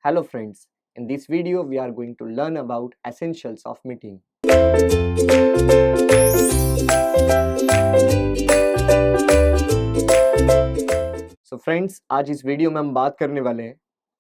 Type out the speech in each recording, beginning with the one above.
Hello friends, in this video we are going to learn about essentials of meeting. So friends, आज इस video में हम बात करने वाले हैं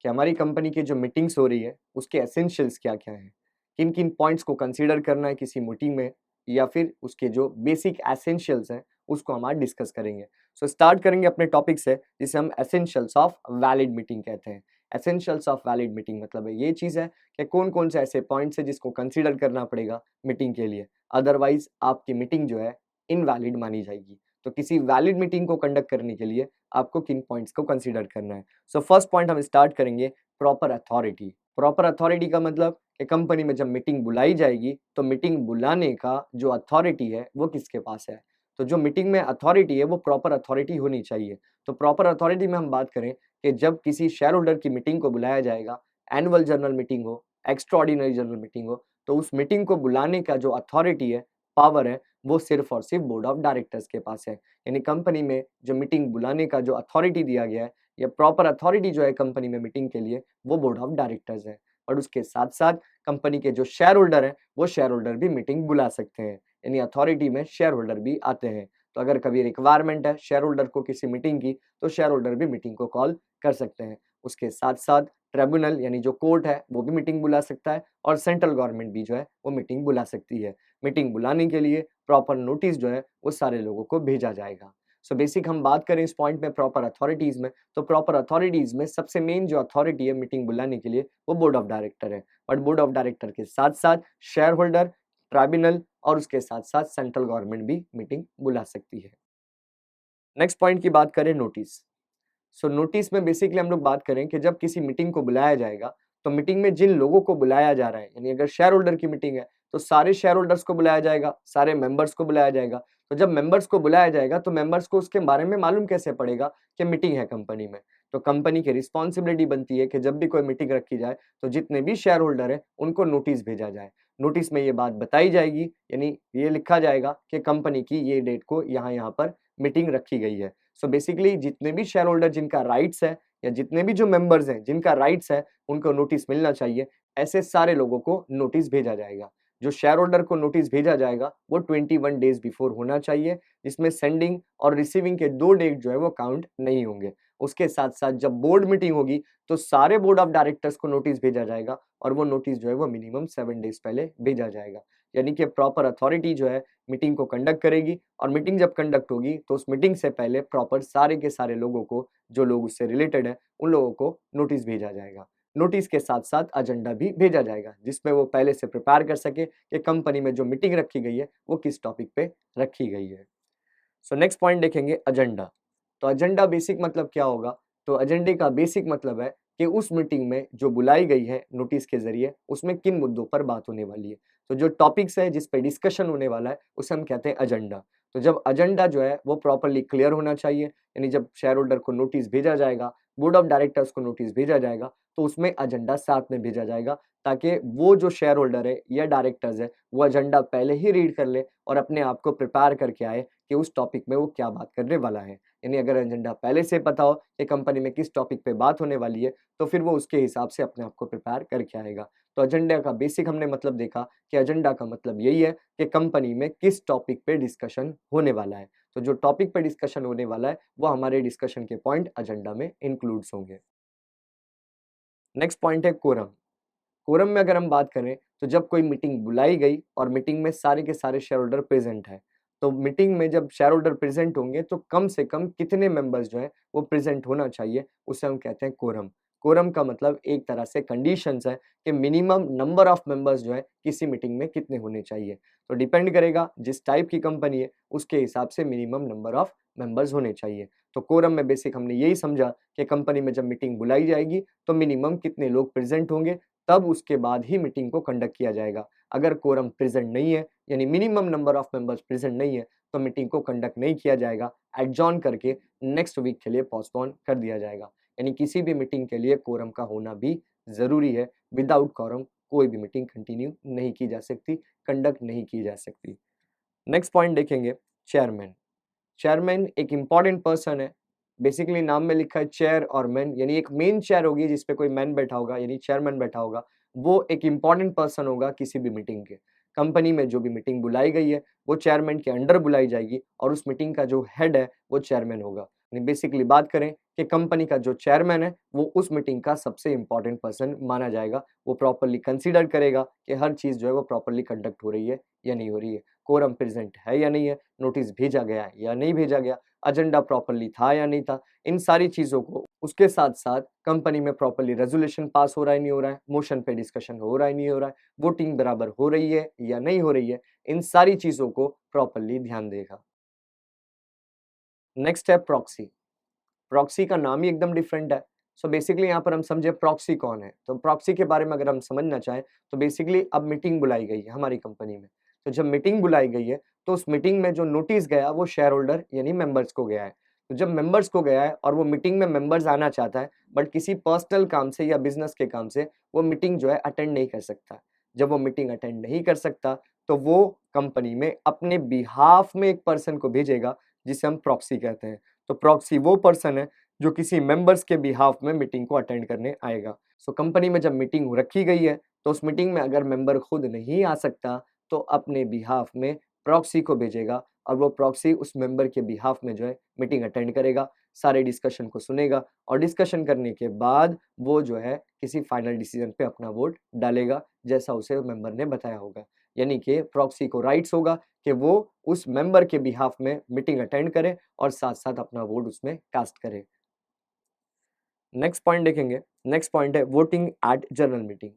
कि हमारी कंपनी की जो मीटिंग्स हो रही है उसके एसेंशियल्स क्या क्या हैं, किन किन पॉइंट्स को कंसीडर करना है किसी मीटिंग में, या फिर उसके जो बेसिक एसेंशियल्स हैं उसको हम आज डिस्कस करेंगे। सो स्टार्ट करेंगे अपने टॉपिक से, जिसे हम एसेंशियल्स ऑफ वैलिड मीटिंग कहते हैं। एसेंशियल्स ऑफ वैलिड मीटिंग मतलब ये चीज़ है कि कौन कौन से ऐसे पॉइंट्स है जिसको कंसीडर करना पड़ेगा मीटिंग के लिए, अदरवाइज आपकी मीटिंग जो है इनवैलिड मानी जाएगी। तो किसी वैलिड मीटिंग को कंडक्ट करने के लिए आपको किन पॉइंट्स को कंसीडर करना है। सो फर्स्ट पॉइंट हम स्टार्ट करेंगे, प्रॉपर अथॉरिटी। प्रॉपर अथॉरिटी का मतलब कि कंपनी में जब मीटिंग बुलाई जाएगी तो मीटिंग बुलाने का जो अथॉरिटी है वो किसके पास है। तो जो मीटिंग में अथॉरिटी है वो प्रॉपर अथॉरिटी होनी चाहिए। तो प्रॉपर अथॉरिटी में हम बात करें कि जब किसी शेयर होल्डर की मीटिंग को बुलाया जाएगा, एनुअल जनरल मीटिंग हो, एक्स्ट्राऑर्डिनरी जनरल मीटिंग हो, तो उस मीटिंग को बुलाने का जो अथॉरिटी है, पावर है, वो सिर्फ और सिर्फ बोर्ड ऑफ डायरेक्टर्स के पास है। यानी कंपनी में जो मीटिंग बुलाने का जो अथॉरिटी दिया गया है या प्रॉपर अथॉरिटी जो है कंपनी में मीटिंग के लिए, वो बोर्ड ऑफ डायरेक्टर्स है। और उसके साथ साथ कंपनी के जो शेयर होल्डर हैं वो शेयर होल्डर भी मीटिंग बुला सकते हैं, यानी अथॉरिटी में शेयर होल्डर भी आते हैं। तो अगर कभी रिक्वायरमेंट है शेयर होल्डर को किसी मीटिंग की, तो शेयर होल्डर भी मीटिंग को कॉल कर सकते हैं। उसके साथ साथ ट्रिब्यूनल यानी जो कोर्ट है वो भी मीटिंग बुला सकता है, और सेंट्रल गवर्नमेंट भी जो है वो मीटिंग बुला सकती है। मीटिंग बुलाने के लिए प्रॉपर नोटिस जो है वो सारे लोगों को भेजा जाएगा। सो बेसिक हम बात करें इस पॉइंट में प्रॉपर अथॉरिटीज में, तो प्रॉपर अथॉरिटीज में सबसे मेन जो अथॉरिटी है मीटिंग बुलाने के लिए वो बोर्ड ऑफ डायरेक्टर है। बट बोर्ड ऑफ डायरेक्टर के साथ साथ शेयर होल्डर, ट्राइब्यूनल और उसके साथ साथ सेंट्रल गवर्नमेंट भी मीटिंग बुला सकती है। नेक्स्ट पॉइंट की बात करें, नोटिस। सो नोटिस में बेसिकली हम लोग बात करें कि जब किसी मीटिंग को बुलाया जाएगा तो मीटिंग में जिन लोगों को बुलाया जा रहा है, यानी अगर शेयर होल्डर की मीटिंग है तो सारे शेयर होल्डर्स को बुलाया जाएगा, सारे मेंबर्स को बुलाया जाएगा। तो जब मेंबर्स को बुलाया जाएगा तो मेंबर्स को उसके बारे में मालूम कैसे पड़ेगा कि मीटिंग है कंपनी में। तो कंपनी की रिस्पॉन्सिबिलिटी बनती है कि जब भी कोई मीटिंग रखी जाए तो जितने भी शेयर होल्डर है उनको नोटिस भेजा जाए। नोटिस में ये बात बताई जाएगी, यानी ये लिखा जाएगा कि कंपनी की ये डेट को यहाँ पर मीटिंग रखी गई है। सो बेसिकली जितने भी शेयर होल्डर जिनका राइट्स है या जितने भी जो मेंबर्स हैं जिनका राइट्स है उनको नोटिस मिलना चाहिए, ऐसे सारे लोगों को नोटिस भेजा जाएगा। जो शेयर होल्डर को नोटिस भेजा जाएगा वो 21 डेज बिफोर होना चाहिए, जिसमें सेंडिंग और रिसीविंग के 2 डेट जो है वो काउंट नहीं होंगे। उसके साथ साथ जब बोर्ड मीटिंग होगी तो सारे बोर्ड ऑफ डायरेक्टर्स को नोटिस भेजा जाएगा, और वो नोटिस जो है वो मिनिमम 7 डेज पहले भेजा जाएगा। यानी कि प्रॉपर अथॉरिटी जो है मीटिंग को कंडक्ट करेगी, और मीटिंग जब कंडक्ट होगी तो उस मीटिंग से पहले प्रॉपर सारे के सारे लोगों को, जो लोग उससे रिलेटेड है, उन लोगों को नोटिस भेजा जाएगा। नोटिस के साथ साथ एजेंडा भी भेजा जाएगा, जिसमें वो पहले से प्रिपेयर कर सके कि कंपनी में जो मीटिंग रखी गई है वो किस टॉपिक पे रखी गई है। सो नेक्स्ट पॉइंट देखेंगे, एजेंडा। तो एजेंडा बेसिक मतलब क्या होगा? तो एजेंडे का बेसिक मतलब है कि उस मीटिंग में जो बुलाई गई है नोटिस के जरिए, उसमें किन मुद्दों पर बात होने वाली है। तो जो टॉपिक्स है जिस पे डिस्कशन होने वाला है उसे हम कहते हैं एजेंडा। तो जब एजेंडा जो है वो प्रॉपर्ली क्लियर होना चाहिए, यानी जब शेयर होल्डर को नोटिस भेजा जाएगा, बोर्ड ऑफ डायरेक्टर्स को नोटिस भेजा जाएगा, तो उसमें एजेंडा साथ में भेजा जाएगा, ताकि वो जो शेयर होल्डर है या डायरेक्टर्स है वो एजेंडा पहले ही रीड कर ले और अपने आप को प्रिपेयर करके आए कि उस टॉपिक में वो क्या बात करने वाला है। यानी अगर एजेंडा पहले से पता हो कि कंपनी में किस टॉपिक पे बात होने वाली है, तो फिर वो उसके हिसाब से अपने आप को प्रिपेयर करके आएगा। तो एजेंडा का बेसिक हमने मतलब देखा कि एजेंडा का मतलब यही है कि कंपनी में किस टॉपिक पे डिस्कशन होने वाला है। तो जो टॉपिक पे डिस्कशन होने वाला है वो हमारे डिस्कशन के पॉइंट एजेंडा में इंक्लूड्स होंगे। नेक्स्ट पॉइंट है कोरम। कोरम में अगर हम बात करें तो जब कोई मीटिंग बुलाई गई और मीटिंग में सारे के सारे शेयर होल्डर प्रेजेंट है, तो मीटिंग में जब शेयर होल्डर प्रेजेंट होंगे तो कम से कम कितने मेंबर्स जो है वो प्रेजेंट होना चाहिए, उसे हम कहते हैं कोरम। कोरम का मतलब एक तरह से कंडीशंस है कि मिनिमम नंबर ऑफ मेंबर्स जो है किसी मीटिंग में कितने होने चाहिए। तो डिपेंड करेगा जिस टाइप की कंपनी है उसके हिसाब से मिनिमम नंबर ऑफ मेंबर्स होने चाहिए। तो कोरम में बेसिक हमने यही समझा कि कंपनी में जब मीटिंग बुलाई जाएगी तो मिनिमम कितने लोग प्रेजेंट होंगे, तब उसके बाद ही मीटिंग को कंडक्ट किया जाएगा। अगर कोरम प्रेजेंट नहीं है, यानी minimum number of members present नहीं है, तो मीटिंग को कंडक्ट नहीं किया जाएगा, एडजॉर्न करके नेक्स्ट वीक के लिए पोस्टपोन कर दिया जाएगा। यानी किसी भी मीटिंग के लिए कोरम का होना भी ज़रूरी है। विदाउट कोरम कोई भी मीटिंग कंटिन्यू नहीं की जा सकती, कंडक्ट नहीं की जा सकती। नेक्स्ट पॉइंट देखेंगे, चेयरमैन। चेयरमैन एक इम्पॉर्टेंट पर्सन है बेसिकली नाम में लिखा है चेयर और मैन, यानी एक मेन चेयर होगी जिसपे कोई मैन बैठा होगा यानी चेयरमैन बैठा होगा। वो एक इम्पोर्टेंट पर्सन होगा किसी भी मीटिंग के। कंपनी में जो भी मीटिंग बुलाई गई है वो चेयरमैन के अंडर बुलाई जाएगी और उस मीटिंग का जो हेड है वो चेयरमैन होगा। यानी बेसिकली बात करें कि कंपनी का जो चेयरमैन है वो उस मीटिंग का सबसे इम्पोर्टेंट पर्सन माना जाएगा। वो प्रॉपर्ली कंसीडर करेगा कि हर चीज़ जो है वो प्रॉपर्ली कंडक्ट हो रही है या नहीं हो रही है, कोरम प्रेजेंट है या नहीं है, नोटिस भेजा गया है या नहीं भेजा गया, एजेंडा प्रॉपर्ली था या नहीं था। इन सारी चीज़ों को, उसके साथ-साथ कंपनी में प्रॉपर्ली रेज़ोल्यूशन पास हो रहा है, नहीं हो रहा है, मोशन पे डिस्कशन हो रहा है, नहीं हो रहा है, वोटिंग बराबर हो रही है या नहीं हो रही है, इन सारी चीज़ों को प्रॉपर्ली ध्यान देगा। नेक्स्ट है प्रॉक्सी। प्रॉक्सी का नाम ही एकदम डिफरेंट है। सो बेसिकली यहाँ पर हम समझे प्रॉक्सी कौन है। तो प्रॉक्सी के बारे में अगर हम समझना चाहें तो बेसिकली अब मीटिंग बुलाई गई है हमारी कंपनी में। तो जब मीटिंग बुलाई गई है तो उस मीटिंग में जो नोटिस गया वो शेयर होल्डर यानी मेंबर्स को गया है। तो जब मेंबर्स को गया है और वो मीटिंग में मेंबर्स आना चाहता है बट किसी पर्सनल काम से या बिज़नेस के काम से वो मीटिंग जो है अटेंड नहीं कर सकता। जब वो मीटिंग अटेंड नहीं कर सकता तो वो कंपनी में अपने बिहाफ में एक पर्सन को भेजेगा जिसे हम प्रॉक्सी कहते हैं। तो प्रॉक्सी वो पर्सन है जो किसी मेंबर्स के बिहाफ में मीटिंग को अटेंड करने आएगा। सो कंपनी में जब मीटिंग रखी गई है तो उस मीटिंग में अगर मेंबर खुद नहीं आ सकता तो अपने बिहाफ में प्रॉक्सी को भेजेगा और वो प्रॉक्सी उस मेंबर के बिहाफ में जो है मीटिंग अटेंड करेगा, सारे डिस्कशन को सुनेगा और डिस्कशन करने के बाद वो जो है किसी फाइनल डिसीजन पे अपना वोट डालेगा जैसा उसे मेंबर ने बताया होगा। यानी कि प्रॉक्सी को राइट्स होगा कि वो उस मेंबर के बिहाफ में मीटिंग अटेंड करे और साथ-साथ अपना वोट उसमें कास्ट करे। नेक्स्ट पॉइंट देखेंगे। नेक्स्ट पॉइंट है वोटिंग एट जनरल मीटिंग।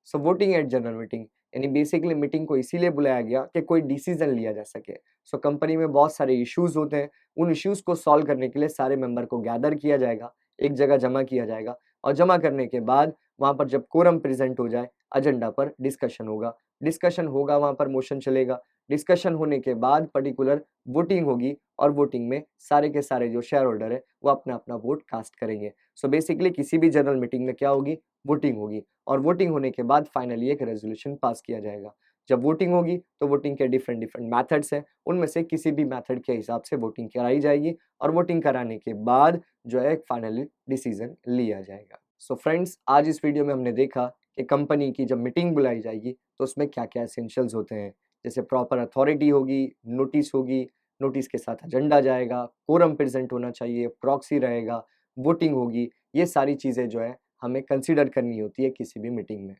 सो वोटिंग एट जनरल मीटिंग यानी बेसिकली मीटिंग को इसीलिए बुलाया गया कि कोई डिसीजन लिया जा सके। सो कंपनी में बहुत सारे इश्यूज होते हैं, उन इश्यूज को सॉल्व करने के लिए सारे मेंबर को गैदर किया जाएगा, एक जगह जमा किया जाएगा और जमा करने के बाद वहाँ पर जब कोरम प्रेजेंट हो जाए एजेंडा पर डिस्कशन होगा। डिस्कशन होगा, वहाँ पर मोशन चलेगा। डिस्कशन होने के बाद पर्टिकुलर वोटिंग होगी और वोटिंग में सारे के सारे जो शेयर होल्डर है वो अपना-अपना वोट कास्ट करेंगे। सो बेसिकली किसी भी जनरल मीटिंग में क्या होगी, वोटिंग होगी और वोटिंग होने के बाद फाइनली एक रेज़ोल्यूशन पास किया जाएगा। जब वोटिंग होगी तो वोटिंग के डिफरेंट डिफरेंट मेथड्स हैं, उनमें से किसी भी मेथड के हिसाब से वोटिंग कराई जाएगी और वोटिंग कराने के बाद जो है फाइनली डिसीजन लिया जाएगा। सो फ्रेंड्स, आज इस वीडियो में हमने देखा कि कंपनी की जब मीटिंग बुलाई जाएगी तो उसमें क्या-क्या एसेंशियल्स होते हैं। जैसे प्रॉपर अथॉरिटी होगी, नोटिस होगी, नोटिस के साथ एजेंडा जाएगा, कोरम प्रेजेंट होना चाहिए, प्रॉक्सी रहेगा, वोटिंग होगी। ये सारी चीज़ें जो है हमें कंसीडर करनी होती है किसी भी मीटिंग में।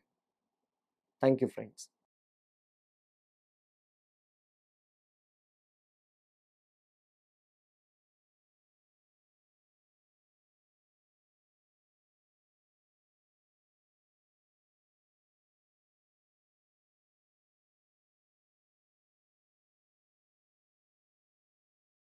Thank you friends.